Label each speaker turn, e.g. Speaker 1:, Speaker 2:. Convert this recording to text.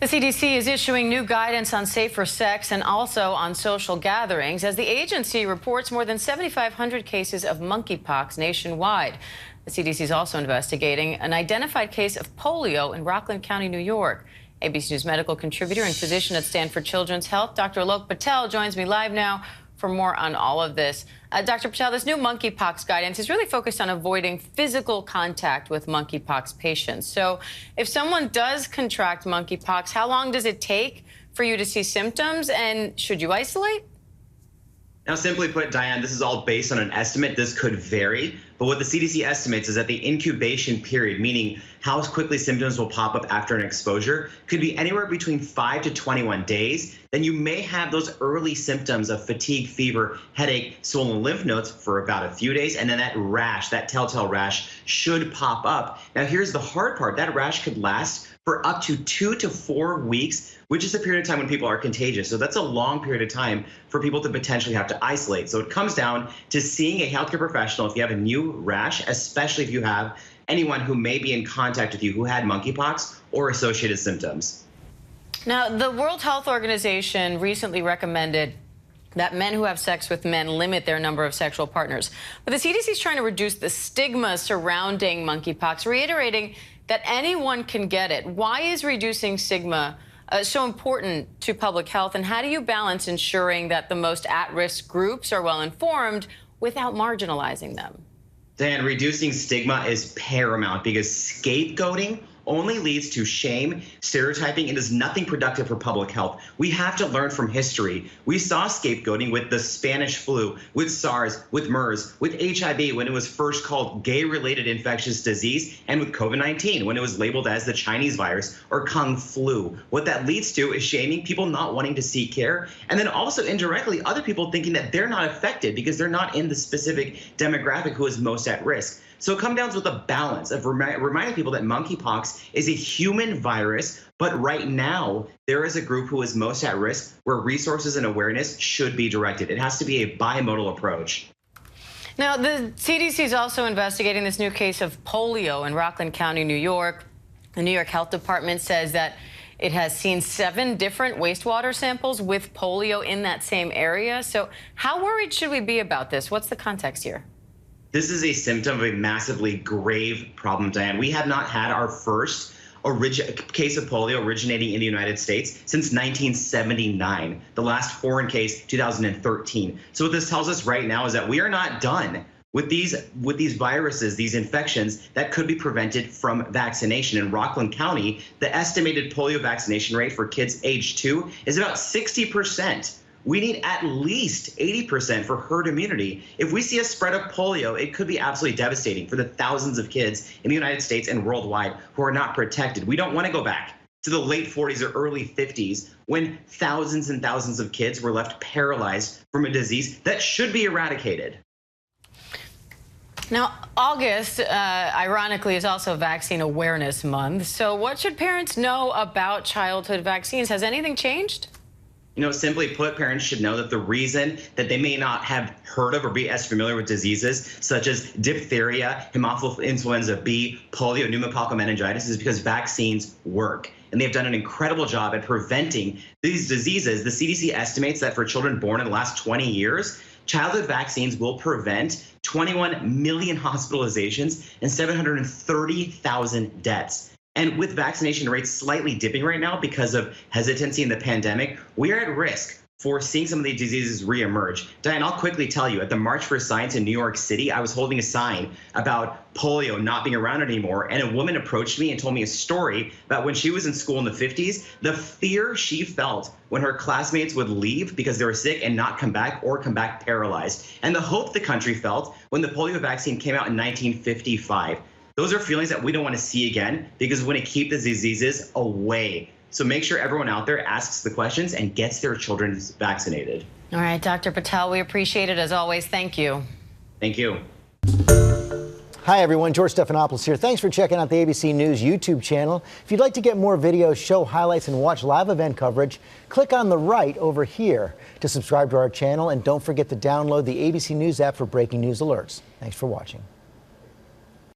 Speaker 1: The CDC is issuing new guidance on safer sex and also on social gatherings as the agency reports more than 7,500 cases of monkeypox nationwide. The CDC is also investigating an identified case of polio in Rockland County, New York. ABC News medical contributor and physician at Stanford Children's Health, Dr. Alok Patel, joins me live now for more on all of this. Dr. Patel, this new monkeypox guidance is really focused on avoiding physical contact with monkeypox patients. So if someone does contract monkeypox, how long does it take for you to see symptoms, and should you isolate?
Speaker 2: Now, simply put, Diane, this is all based on an estimate. This could vary, but what the CDC estimates is that the incubation period, meaning how quickly symptoms will pop up after an exposure, could be anywhere between 5 to 21 days. Then you may have those early symptoms of fatigue, fever, headache, swollen lymph nodes for about a few days, and then that rash, that telltale rash, should pop up. Now, here's the hard part. That rash could last for up to 2 to 4 weeks, which is a period of time when people are contagious. So that's a long period of time for people to potentially have to isolate. So it comes down to seeing a healthcare professional if you have a new rash, especially if you have anyone who may be in contact with you who had monkeypox or associated symptoms.
Speaker 1: Now, the World Health Organization recently recommended that men who have sex with men limit their number of sexual partners. But the CDC is trying to reduce the stigma surrounding monkeypox, reiterating that anyone can get it. Why is reducing stigma so important to public health, and how do you balance ensuring that the most at-risk groups are well informed without marginalizing them?
Speaker 2: Dan, reducing stigma is paramount because scapegoating only leads to shame, stereotyping, and is nothing productive for public health. We have to learn from history. We saw scapegoating with the Spanish flu, with SARS, with MERS, with HIV when it was first called gay-related infectious disease, and with COVID-19 when it was labeled as the Chinese virus or Kung flu. What that leads to is shaming, people not wanting to seek care, and then also indirectly other people thinking that they're not affected because they're not in the specific demographic who is most at risk. So it comes down to the balance of reminding people that monkeypox is a human virus, but right now there is a group who is most at risk where resources and awareness should be directed. It has to be a bimodal approach.
Speaker 1: Now, the CDC is also investigating this new case of polio in Rockland County, New York. The New York Health Department says that it has seen 7 different wastewater samples with polio in that same area. So how worried should we be about this? What's the context here?
Speaker 2: This is a symptom of a massively grave problem, Diane. We have not had our first case of polio originating in the United States since 1979. The last foreign case, 2013. So what this tells us right now is that we are not done with these viruses, these infections that could be prevented from vaccination. In Rockland County, the estimated polio vaccination rate for kids age 2 is about 60%. We need at least 80% for herd immunity. If we see a spread of polio, it could be absolutely devastating for the thousands of kids in the United States and worldwide who are not protected. We don't want to go back to the late 40s or early 50s when thousands and thousands of kids were left paralyzed from a disease that should be eradicated.
Speaker 1: Now, August, ironically, is also Vaccine Awareness Month. So what should parents know about childhood vaccines? Has anything changed?
Speaker 2: You know, simply put, parents should know that the reason that they may not have heard of or be as familiar with diseases such as diphtheria, Haemophilus influenza B, polio, pneumococcal meningitis is because vaccines work. And they've done an incredible job at preventing these diseases. The CDC estimates that for children born in the last 20 years, childhood vaccines will prevent 21 million hospitalizations and 730,000 deaths. And with vaccination rates slightly dipping right now because of hesitancy in the pandemic, we are at risk for seeing some of these diseases reemerge. Diane, I'll quickly tell you, at the March for Science in New York City, I was holding a sign about polio not being around anymore, and a woman approached me and told me a story about when she was in school in the 50s, the fear she felt when her classmates would leave because they were sick and not come back or come back paralyzed, and the hope the country felt when the polio vaccine came out in 1955. Those are feelings that we don't want to see again because we want to keep the diseases away. So make sure everyone out there asks the questions and gets their children vaccinated.
Speaker 1: All right, Dr. Patel, we appreciate it as always. Thank you.
Speaker 2: Thank you.
Speaker 3: Hi, everyone. George Stephanopoulos here. Thanks for checking out the ABC News YouTube channel. If you'd like to get more videos, show highlights, and watch live event coverage, click on the right over here to subscribe to our channel. And don't forget to download the ABC News app for breaking news alerts. Thanks for watching.